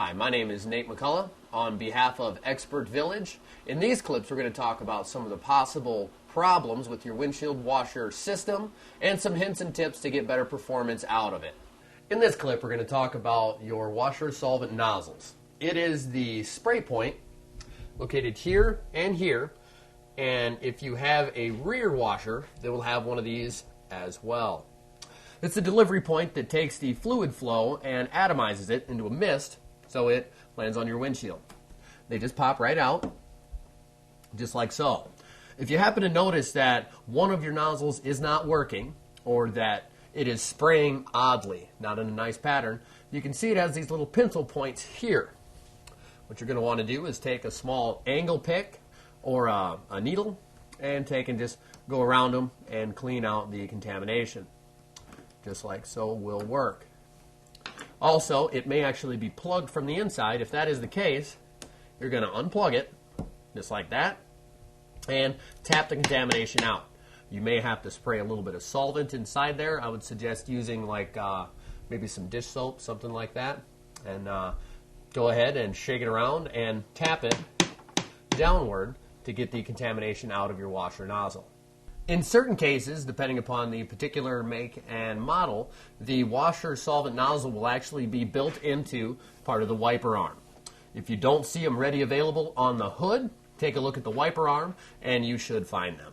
Hi, my name is Nate McCullough on behalf of Expert Village. In these clips, we're going to talk about some of the possible problems with your windshield washer system and some hints and tips to get better performance out of it. In this clip, we're going to talk about your washer solvent nozzles. It is the spray point located here, and if you have a rear washer, they will have one of these as well. It's a delivery point that takes the fluid flow and atomizes it into a mist so it lands on your windshield. They just pop right out, just like so. If you happen to notice that one of your nozzles is not working, or that it is spraying oddly, not in a nice pattern, you can see it has these little pencil points here. What you're going to want to do is take a small angle pick or a needle and just go around them and clean out the contamination. Just like so will work. Also, it may actually be plugged from the inside. If that is the case, you're going to unplug it, just like that, and tap the contamination out. You may have to spray a little bit of solvent inside there. I would suggest using maybe some dish soap, something like that, and go ahead and shake it around and tap it downward to get the contamination out of your washer nozzle. In certain cases, depending upon the particular make and model, the washer solvent nozzle will actually be built into part of the wiper arm. If you don't see them ready available on the hood, take a look at the wiper arm and you should find them.